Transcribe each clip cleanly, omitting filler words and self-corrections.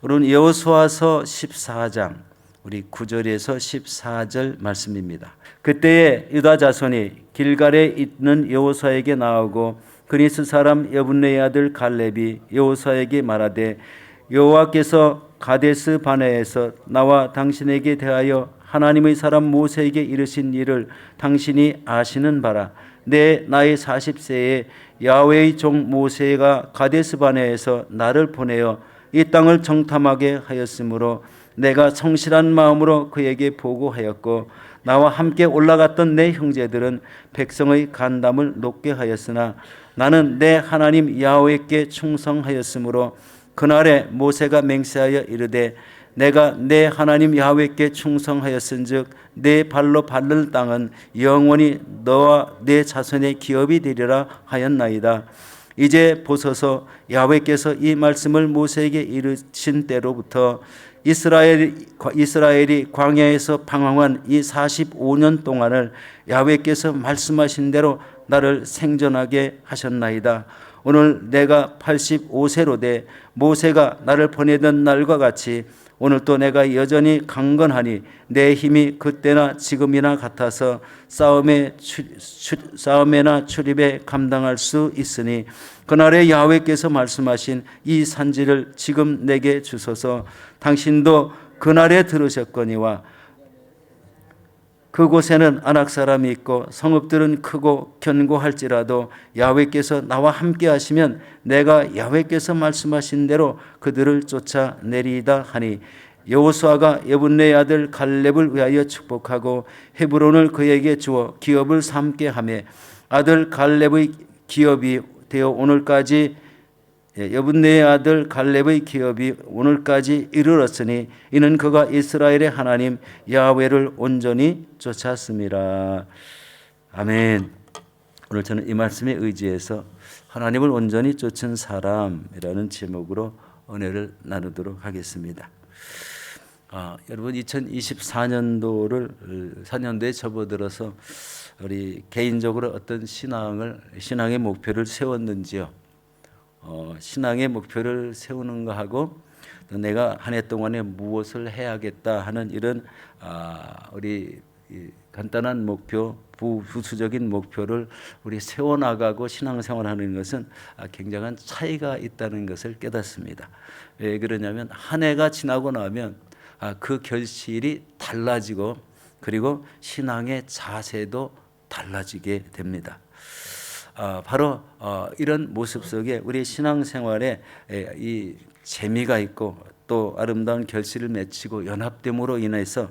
오늘은 여호수아서 14장 우리 9절에서 14절 말씀입니다. 그때에 유다 자손이 길갈에 있는 여호수아에게 나오고 그니스 사람 여분네의 아들 갈렙이 여호수아에게 말하되 여호와께서 가데스 바네에서 나와 당신에게 대하여 하나님의 사람 모세에게 이르신 일을 당신이 아시는 바라. 내 나이 40세에 야훼의 종 모세가 가데스 바네에서 나를 보내어 이 땅을 정탐하게 하였으므로 내가 성실한 마음으로 그에게 보고하였고 나와 함께 올라갔던 내 형제들은 백성의 간담을 높게 하였으나 나는 내 하나님 야훼께 충성하였으므로 그날에 모세가 맹세하여 이르되 내가 내 하나님 야훼께 충성하였은즉 내 발로 밟는 땅은 영원히 너와 내 자손의 기업이 되리라 하였나이다. 이제 보소서, 야훼께서 이 말씀을 모세에게 이르신 때로부터 이스라엘이 광야에서 방황한 이 45년 동안을 야훼께서 말씀하신 대로 나를 생존하게 하셨나이다. 오늘 내가 85세로 돼 모세가 나를 보내던 날과 같이 오늘 또 내가 여전히 강건하니 내 힘이 그때나 지금이나 같아서 싸움에나 출입에 감당할 수 있으니 그날에 야훼께서 말씀하신 이 산지를 지금 내게 주소서. 당신도 그날에 들으셨거니와 그곳에는 아낙 사람이 있고 성읍들은 크고 견고할지라도 야훼께서 나와 함께 하시면 내가 야훼께서 말씀하신 대로 그들을 쫓아내리이다 하니 여호수아가 여분네의 아들 갈렙을 위하여 축복하고 헤브론을 그에게 주어 기업을 삼게 하며 아들 갈렙의 기업이 되어 오늘까지 여분네의 아들 갈렙의 기업이 오늘까지 이르렀으니 이는 그가 이스라엘의 하나님 야훼를 온전히 쫓았습니다. 아멘. 오늘 저는 이 말씀에 의지해서 하나님을 온전히 쫓은 사람이라는 제목으로 은혜를 나누도록 하겠습니다. 여러분 2024년도를 4년도에 접어들어서 우리 개인적으로 어떤 신앙의 목표를 세웠는지요. 신앙의 목표를 세우는 거하고 또 내가 한 해 동안에 무엇을 해야겠다 하는 이런 우리 간단한 목표, 부수적인 목표를 우리 세워나가고 신앙생활하는 것은 굉장한 차이가 있다는 것을 깨닫습니다. 왜 그러냐면 한 해가 지나고 나면 그 결실이 달라지고 그리고 신앙의 자세도 달라지게 됩니다. 바로 이런 모습 속에 우리 신앙생활에 이 재미가 있고 또 아름다운 결실을 맺히고 연합됨으로 인해서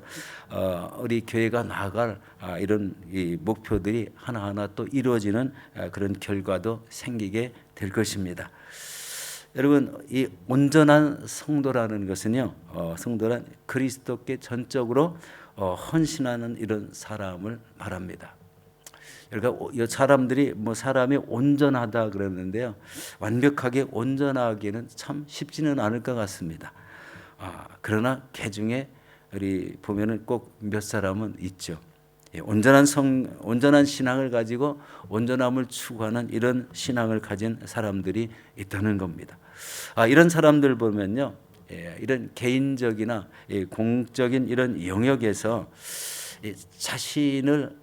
우리 교회가 나아갈 이런 이 목표들이 하나하나 또 이루어지는 그런 결과도 생기게 될 것입니다. 여러분, 이 온전한 성도라는 것은요, 성도란 그리스도께 전적으로 헌신하는 이런 사람을 말합니다. 그러니까 사람들이 사람이 온전하다 그러는데요, 완벽하게 온전하기는 참 쉽지는 않을 것 같습니다. 그러나 그 중에 우리 보면은 꼭 몇 사람은 있죠. 온전한 신앙을 가지고 온전함을 추구하는 이런 신앙을 가진 사람들이 있다는 겁니다. 이런 사람들 보면요, 이런 개인적이나 공적인 이런 영역에서 자신을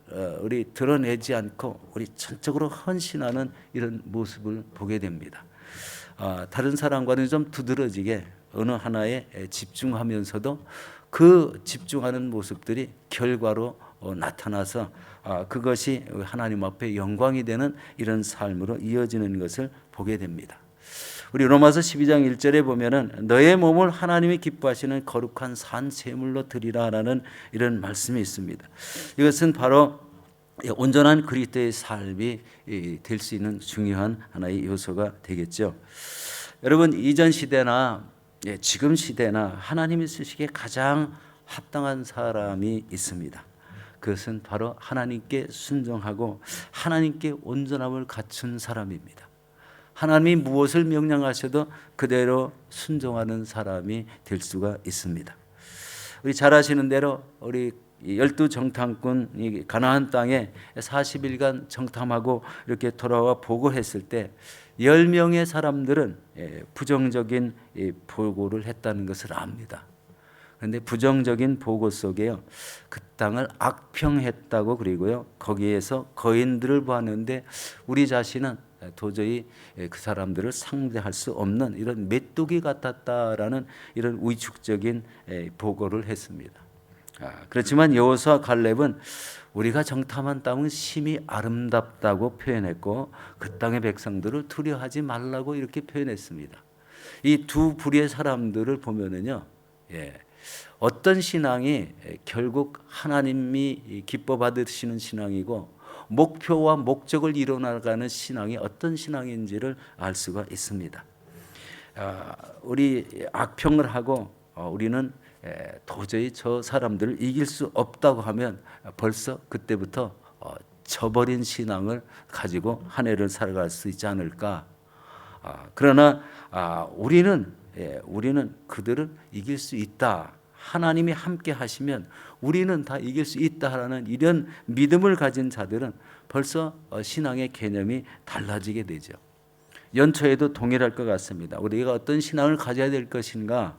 우리 드러내지 않고 우리 전적으로 헌신하는 이런 모습을 보게 됩니다. 다른 사람과는 좀 두드러지게 어느 하나에 집중하면서도 그 집중하는 모습들이 결과로 나타나서 그것이 하나님 앞에 영광이 되는 이런 삶으로 이어지는 것을 보게 됩니다. 우리 로마서 12장 1절에 보면은 너의 몸을 하나님이 기뻐하시는 거룩한 산 제물로 드리라라는 이런 말씀이 있습니다. 이것은 바로 온전한 그리스도의 삶이 될 수 있는 중요한 하나의 요소가 되겠죠. 여러분, 이전 시대나 지금 시대나 하나님이 쓰시기에 가장 합당한 사람이 있습니다. 그것은 바로 하나님께 순종하고 하나님께 온전함을 갖춘 사람입니다. 하나님이 무엇을 명령하셔도 그대로 순종하는 사람이 될 수가 있습니다. 우리 잘 아시는 대로 우리 12정탐꾼이 가나안 땅에 40일간 정탐하고 이렇게 돌아와 보고했을 때 10명의 사람들은 부정적인 보고를 했다는 것을 압니다. 그런데 부정적인 보고 속에요, 그 땅을 악평했다고 그리고요, 거기에서 거인들을 보았는데 우리 자신은 도저히 그 사람들을 상대할 수 없는 이런 메뚜기 같았다라는 이런 위축적인 보고를 했습니다. 그렇지만 여호수아 갈렙은 우리가 정탐한 땅은 심히 아름답다고 표현했고 그 땅의 백성들을 두려워하지 말라고 이렇게 표현했습니다. 이 두 부류의 사람들을 보면은요, 어떤 신앙이 결국 하나님이 기뻐 받으시는 신앙이고 목표와 목적을 이뤄나가는 신앙이 어떤 신앙인지를 알 수가 있습니다. 우리 악평을 하고 우리는 도저히 저 사람들을 이길 수 없다고 하면 벌써 그때부터 저버린 신앙을 가지고 한 해를 살아갈 수 있지 않을까. 그러나 우리는 그들을 이길 수 있다. 하나님이 함께 하시면 우리는 다 이길 수 있다라는 이런 믿음을 가진 자들은 벌써 신앙의 개념이 달라지게 되죠. 연초에도 동일할 것 같습니다. 우리가 어떤 신앙을 가져야 될 것인가,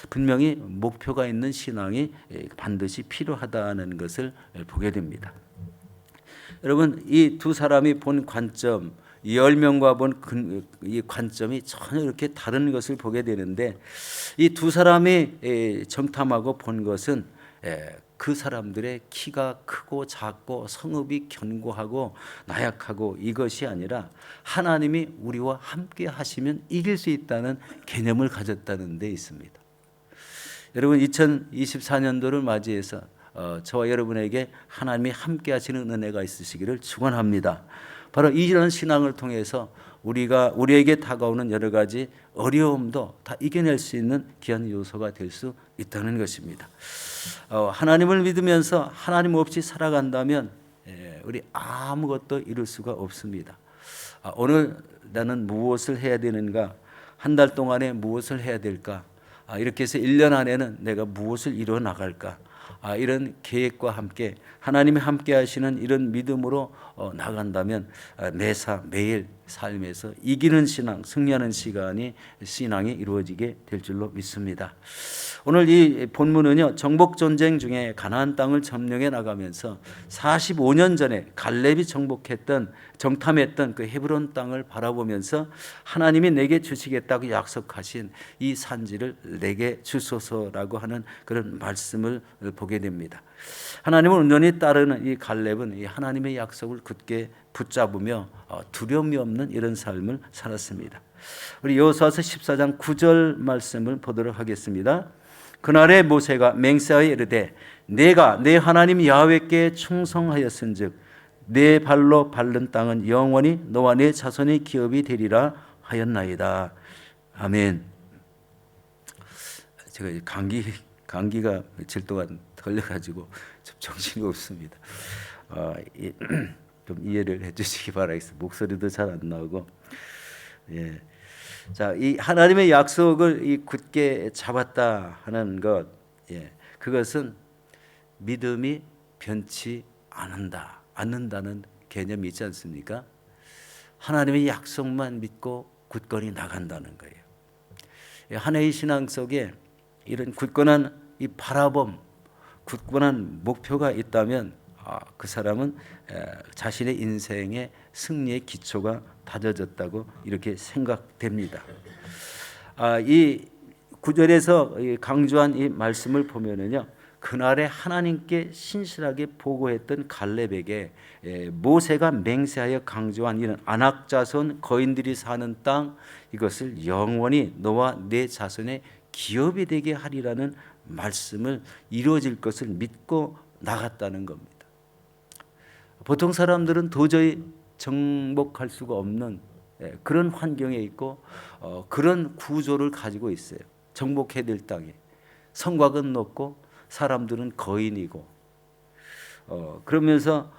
분명히 목표가 있는 신앙이 반드시 필요하다는 것을 보게 됩니다. 여러분, 이 두 사람이 본 관점, 10명과 본 이 관점이 전혀 이렇게 다른 것을 보게 되는데, 이 두 사람이 정탐하고 본 것은 그 사람들의 키가 크고 작고 성읍이 견고하고 나약하고 이것이 아니라 하나님이 우리와 함께 하시면 이길 수 있다는 개념을 가졌다는 데 있습니다. 여러분, 2024년도를 맞이해서 저와 여러분에게 하나님이 함께 하시는 은혜가 있으시기를 축원합니다. 바로 이런 신앙을 통해서 우리에게 다가오는 여러 가지 어려움도 다 이겨낼 수 있는 귀한 요소가 될 수 있다는 것입니다. 하나님을 믿으면서 하나님 없이 살아간다면 우리 아무것도 이룰 수가 없습니다. 오늘 나는 무엇을 해야 되는가? 한 달 동안에 무엇을 해야 될까? 이렇게 해서 1년 안에는 내가 무엇을 이루어 나갈까? 이런 계획과 함께 하나님이 함께 하시는 이런 믿음으로 나간다면 매일 삶에서 이기는 신앙, 승리하는 신앙이 이루어지게 될 줄로 믿습니다. 오늘 이 본문은요, 정복 전쟁 중에 가나안 땅을 점령해 나가면서 45년 전에 갈렙이 정탐했던 그 헤브론 땅을 바라보면서 하나님이 내게 주시겠다고 약속하신 이 산지를 내게 주소서라고 하는 그런 말씀을 보게 됩니다. 하나님을 온전히 따르는 이 갈렙은 이 하나님의 약속을 굳게 붙잡으며 두려움이 없는 이런 삶을 살았습니다. 우리 여호수아서 14장 9절 말씀을 보도록 하겠습니다. 그날에 모세가 맹세하여 이르되 내가 내 하나님 야훼께 충성하였은즉 내 발로 밟는 땅은 영원히 너와 내 자손의 기업이 되리라 하였나이다. 아멘. 제가 감기가 며칠 동안 걸려가지고 정신이 없습니다. 좀 이해를 해주시기 바라겠습니다. 목소리도 잘 안 나오고. 자, 이 하나님의 약속을 굳게 잡았다 하는 것, 그것은 믿음이 변치 않는다는 개념이 있지 않습니까? 하나님의 약속만 믿고 굳건히 나간다는 거예요. 한 해의 신앙 속에 이런 굳건한 이 바라봄, 굳건한 목표가 있다면 그 사람은 자신의 인생의 승리의 기초가 다져졌다고 이렇게 생각됩니다. 이 9절에서 강조한 이 말씀을 보면은요, 그날에 하나님께 신실하게 보고했던 갈렙에게 모세가 맹세하여 강조한 이런 아낙 자손 거인들이 사는 땅, 이것을 영원히 너와 내 자손의 기업이 되게 하리라는 말씀을 이루어질 것을 믿고 나갔다는 겁니다. 보통 사람들은 도저히 정복할 수가 없는 그런 환경에 있고 그런 구조를 가지고 있어요. 정복해야 될 땅에 성곽은 높고 사람들은 거인이고, 그러면서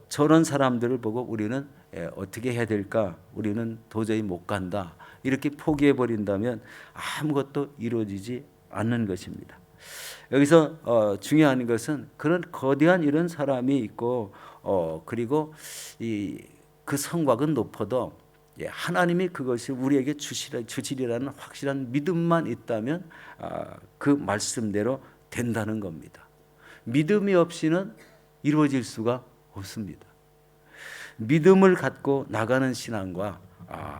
저런 사람들을 보고 우리는 어떻게 해야 될까? 우리는 도저히 못 간다. 이렇게 포기해 버린다면 아무것도 이루어지지 않는 것입니다. 여기서 중요한 것은 그런 거대한 이런 사람이 있고 그리고 그 성곽은 높아도 하나님이 그것이 우리에게 주시리라는 확실한 믿음만 있다면 그 말씀대로 된다는 겁니다. 믿음이 없이는 이루어질 수가 없습니다. 믿음을 갖고 나가는 신앙과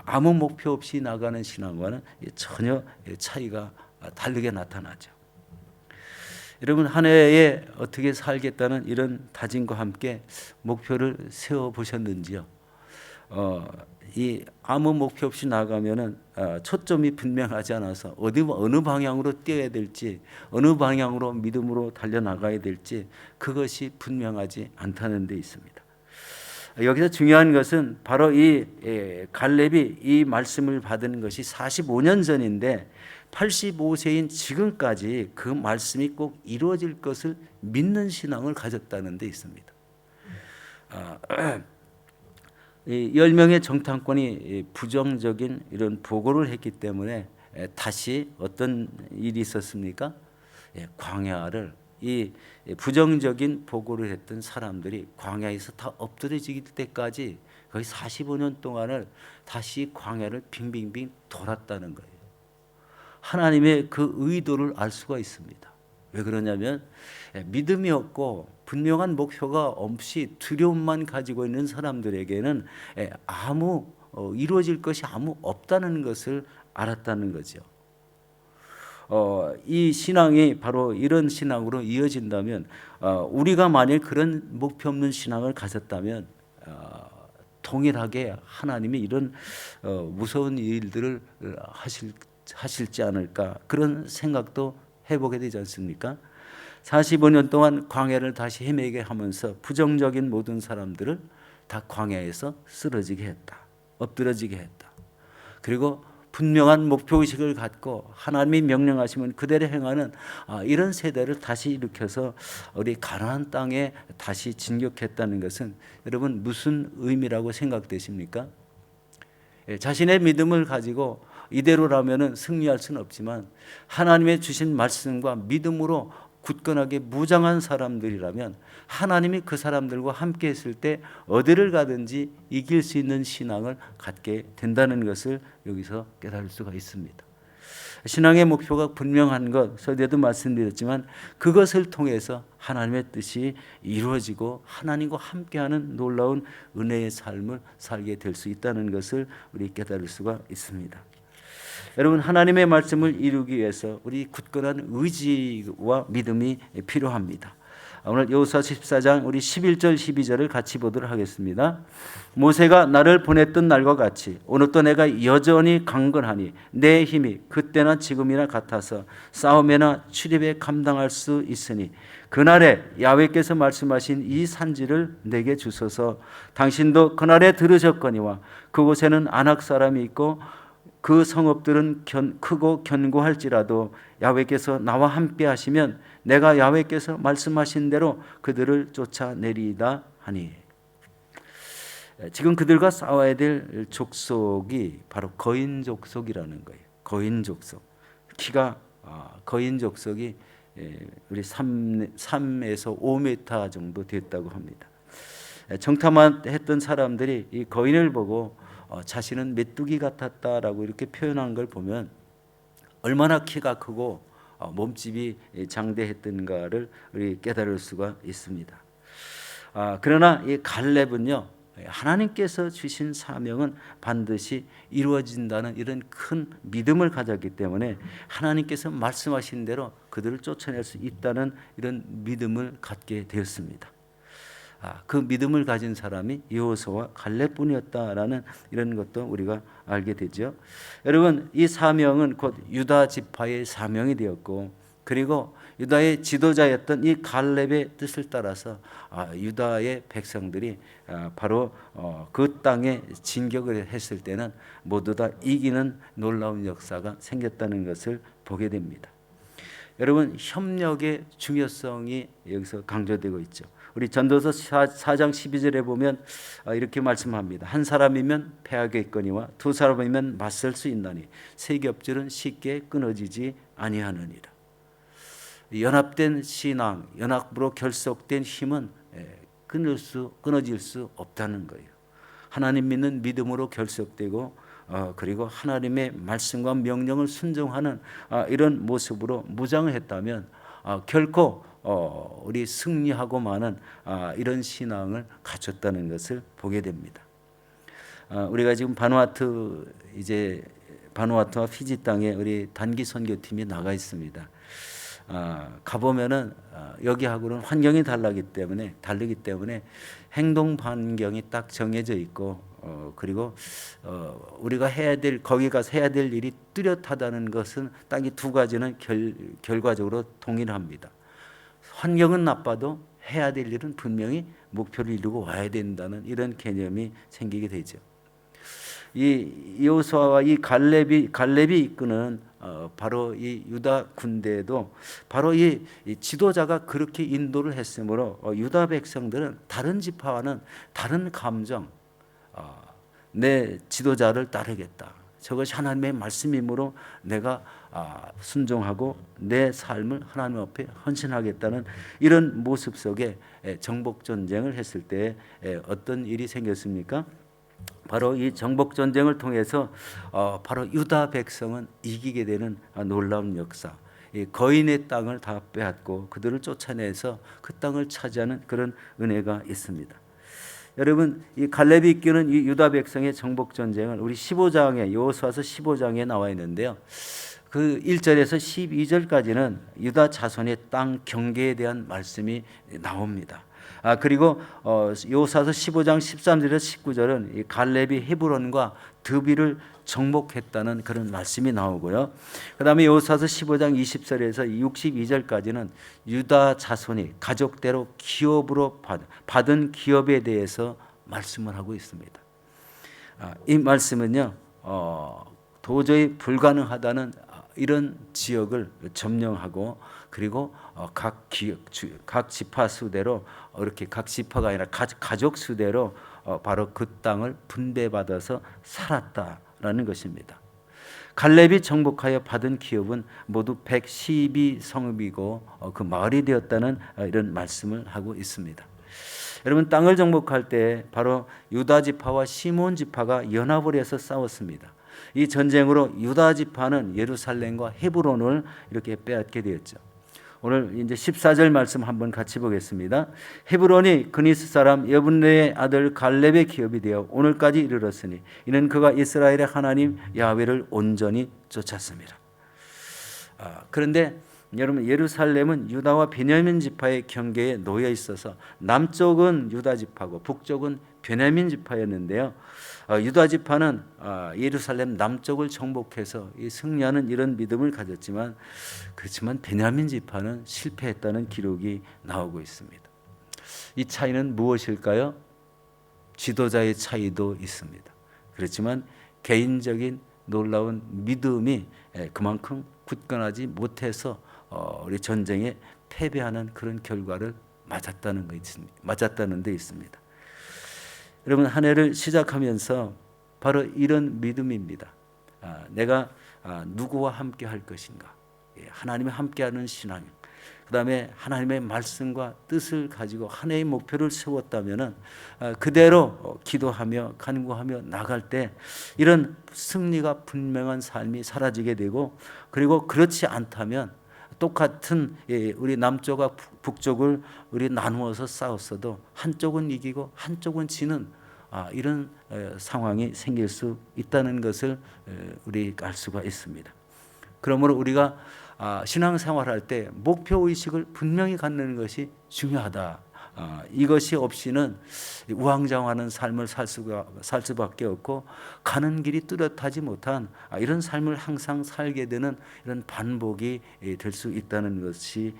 아무 목표 없이 나가는 신앙과는 전혀 차이가 다르게 나타나죠. 여러분, 한 해에 어떻게 살겠다는 이런 다짐과 함께 목표를 세워보셨는지요? 이 아무 목표 없이 나가면은 초점이 분명하지 않아서 어느 방향으로 뛰어야 될지, 어느 방향으로 믿음으로 달려나가야 될지 그것이 분명하지 않다는 데 있습니다. 여기서 중요한 것은 바로 이 갈렙이 이 말씀을 받은 것이 45년 전인데 85세인 지금까지 그 말씀이 꼭 이루어질 것을 믿는 신앙을 가졌다는 데 있습니다. 10명의 정탐꾼이 부정적인 이런 보고를 했기 때문에 다시 어떤 일이 있었습니까? 광야를 이 부정적인 보고를 했던 사람들이 광야에서 다 엎드러질 때까지 거의 45년 동안을 다시 광야를 빙빙빙 돌았다는 거예요. 하나님의 그 의도를 알 수가 있습니다. 왜 그러냐면 믿음이 없고 분명한 목표가 없이 두려움만 가지고 있는 사람들에게는 아무 이루어질 것이 아무 없다는 것을 알았다는 거죠. 이 신앙이 바로 이런 신앙으로 이어진다면 우리가 만일 그런 목표 없는 신앙을 가졌다면 동일하게 하나님이 이런 무서운 일들을 하실지 않을까 그런 생각도 해보게 되지 않습니까? 45년 동안 광야를 다시 헤매게 하면서 부정적인 모든 사람들을 다 광야에서 쓰러지게 했다. 엎드러지게 했다. 그리고 분명한 목표의식을 갖고 하나님이 명령하시면 그대로 행하는 이런 세대를 다시 일으켜서 우리 가나안 땅에 다시 진격했다는 것은 여러분 무슨 의미라고 생각되십니까? 자신의 믿음을 가지고 이대로라면 승리할 수는 없지만 하나님의 주신 말씀과 믿음으로 굳건하게 무장한 사람들이라면 하나님이 그 사람들과 함께 했을 때 어디를 가든지 이길 수 있는 신앙을 갖게 된다는 것을 여기서 깨달을 수가 있습니다. 신앙의 목표가 분명한 것, 서두에도 말씀드렸지만 그것을 통해서 하나님의 뜻이 이루어지고 하나님과 함께하는 놀라운 은혜의 삶을 살게 될 수 있다는 것을 우리 깨달을 수가 있습니다. 여러분, 하나님의 말씀을 이루기 위해서 우리 굳건한 의지와 믿음이 필요합니다. 오늘 여호수아 14장 우리 11절 12절을 같이 보도록 하겠습니다. 모세가 나를 보냈던 날과 같이 오늘도 내가 여전히 강건하니 내 힘이 그때나 지금이나 같아서 싸움에나 출입에 감당할 수 있으니 그날에 야훼께서 말씀하신 이 산지를 내게 주소서. 당신도 그날에 들으셨거니와 그곳에는 아낙 사람이 있고 그 성읍들은 크고 견고할지라도 야훼께서 나와 함께 하시면 내가 야훼께서 말씀하신 대로 그들을 쫓아내리이다 하니. 지금 그들과 싸워야 될 족속이 바로 거인 족속이라는 거예요. 거인 족속. 키가 거인 족속이 우리 3에서 5m 정도 됐다고 합니다. 정탐했던 사람들이 이 거인을 보고 자신은 메뚜기 같았다라고 이렇게 표현한 걸 보면 얼마나 키가 크고 몸집이 장대했던가를 우리 깨달을 수가 있습니다. 그러나 이 갈렙은요, 하나님께서 주신 사명은 반드시 이루어진다는 이런 큰 믿음을 가졌기 때문에 하나님께서 말씀하신 대로 그들을 쫓아낼 수 있다는 이런 믿음을 갖게 되었습니다. 그 믿음을 가진 사람이 여호수아와 갈렙뿐이었다라는 이런 것도 우리가 알게 되죠. 여러분, 이 사명은 곧 유다 지파의 사명이 되었고, 그리고 유다의 지도자였던 이 갈렙의 뜻을 따라서 유다의 백성들이 바로 그 땅에 진격을 했을 때는 모두 다 이기는 놀라운 역사가 생겼다는 것을 보게 됩니다. 여러분, 협력의 중요성이 여기서 강조되고 있죠. 우리 전도서 4장 12절에 보면 이렇게 말씀합니다. 한 사람이면 패하겠거니와 두 사람이면 맞설 수 있나니 세 겹줄은 쉽게 끊어지지 아니하느니라. 연합된 신앙, 연합으로 결속된 힘은 끊어질 수 없다는 거예요. 하나님 믿는 믿음으로 결속되고 그리고 하나님의 말씀과 명령을 순종하는 이런 모습으로 무장했다면 결코 우리 승리하고 마는 이런 신앙을 갖췄다는 것을 보게 됩니다. 우리가 지금 바누아투와 피지 땅에 우리 단기 선교팀이 나가 있습니다. 가보면은 여기하고는 환경이 다르기 때문에 행동 반경이 딱 정해져 있고 그리고 우리가 거기 가서 해야 될 일이 뚜렷하다는 것은 딱 이 두 가지는 결과적으로 동일합니다. 환경은 나빠도 해야 될 일은 분명히 목표를 이루고 와야 된다는 이런 개념이 생기게 되죠. 이 여호수아와 이 갈렙이 이끄는 바로 이 유다 군대에도 바로 이 지도자가 그렇게 인도를 했으므로 유다 백성들은 다른 지파와는 다른 감정, 내 지도자를 따르겠다. 저것이 하나님의 말씀이므로 내가 순종하고 내 삶을 하나님 앞에 헌신하겠다는 이런 모습 속에 정복 전쟁을 했을 때 어떤 일이 생겼습니까? 바로 이 정복 전쟁을 통해서 바로 유다 백성은 이기게 되는 놀라운 역사. 이 거인의 땅을 다 빼앗고 그들을 쫓아내서 그 땅을 차지하는 그런 은혜가 있습니다. 여러분, 이 갈렙이 이끄는 이 유다 백성의 정복 전쟁을 우리 15장에 여호수아서 15장에 나와 있는데요. 그 1절에서 12절까지는 유다 자손의 땅 경계에 대한 말씀이 나옵니다. 그리고 여호수아서 15장 13절에서 19절은 이 갈렙이 헤브론과 드비를 정복했다는 그런 말씀이 나오고요. 그다음에 여호수아서 15장 20절에서 62절까지는 유다 자손이 가족대로 기업으로 받은 기업에 대해서 말씀을 하고 있습니다. 이 말씀은요, 도저히 불가능하다는 이런 지역을 점령하고 그리고 각 지파 수대로 이렇게 각 지파가 아니라 가족 수대로 바로 그 땅을 분배받아서 살았다라는 것입니다. 갈렙이 정복하여 받은 기업은 모두 112성읍이고 그 마을이 되었다는 이런 말씀을 하고 있습니다. 여러분, 땅을 정복할 때 바로 유다 지파와 시몬 지파가 연합을 해서 싸웠습니다. 이 전쟁으로 유다 지파는 예루살렘과 헤브론을 이렇게 빼앗게 되었죠. 오늘 이제 14절 말씀 한번 같이 보겠습니다. 헤브론이 그니스 사람 여분네의 아들 갈렙의 기업이 되어 오늘까지 이르렀으니 이는 그가 이스라엘의 하나님 야훼를 온전히 쫓았습니다. 그런데 여러분, 예루살렘은 유다와 베냐민 지파의 경계에 놓여 있어서 남쪽은 유다 지파고 북쪽은 베냐민 지파였는데요. 유다 지파는 예루살렘 남쪽을 정복해서 승리하는 이런 믿음을 가졌지만 그렇지만 베냐민 지파는 실패했다는 기록이 나오고 있습니다. 이 차이는 무엇일까요? 지도자의 차이도 있습니다. 그렇지만 개인적인 놀라운 믿음이 그만큼 굳건하지 못해서 우리 전쟁에 패배하는 그런 결과를 맞았다는 데 있습니다. 여러분, 한 해를 시작하면서 바로 이런 믿음입니다. 내가 누구와 함께 할 것인가? 하나님이 함께하는 신앙. 그 다음에 하나님의 말씀과 뜻을 가지고 한 해의 목표를 세웠다면 그대로 기도하며 간구하며 나갈 때 이런 승리가 분명한 삶이 사라지게 되고, 그리고 그렇지 않다면 똑같은 우리 남쪽과 북쪽을 우리 나누어서 싸웠어도 한쪽은 이기고 한쪽은 지는 이런 상황이 생길 수 있다는 것을 우리 알 수가 있습니다. 그러므로 우리가 신앙생활할 때 목표의식을 분명히 갖는 것이 중요하다. 이것이 없이는 우왕좌왕하는 삶을 살 수밖에 없고 가는 길이 뚜렷하지 못한 이런 삶을 항상 살게 되는 이런 반복이 될 수 있다는 것이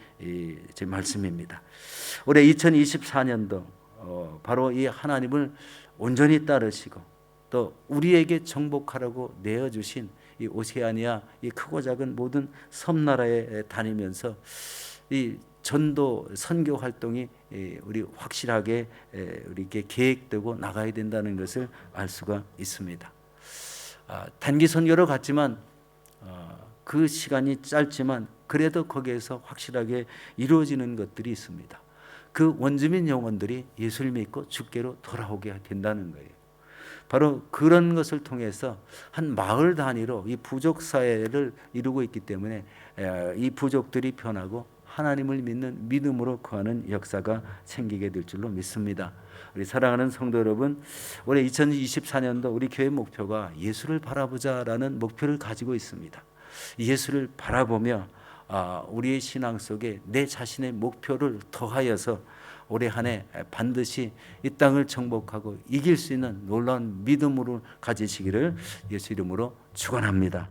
제 말씀입니다. 올해 2024년도 바로 이 하나님을 온전히 따르시고 또 우리에게 정복하라고 내어주신 이 오세아니아 이 크고 작은 모든 섬나라에 다니면서 이 전도 선교 활동이 우리 확실하게 우리에게 계획되고 나가야 된다는 것을 알 수가 있습니다. 단기 선교로 갔지만 그 시간이 짧지만 그래도 거기에서 확실하게 이루어지는 것들이 있습니다. 그 원주민 영혼들이 예수를 믿고 주께로 돌아오게 된다는 거예요. 바로 그런 것을 통해서 한 마을 단위로 이 부족 사회를 이루고 있기 때문에 이 부족들이 변하고 하나님을 믿는 믿음으로 거하는 역사가 생기게 될 줄로 믿습니다. 우리 사랑하는 성도 여러분, 올해 2024년도 우리 교회 목표가 예수를 바라보자라는 목표를 가지고 있습니다. 예수를 바라보며 우리의 신앙 속에 내 자신의 목표를 더하여서 올해 한 해 반드시 이 땅을 정복하고 이길 수 있는 놀라운 믿음으로 가지시기를 예수 이름으로 축원합니다.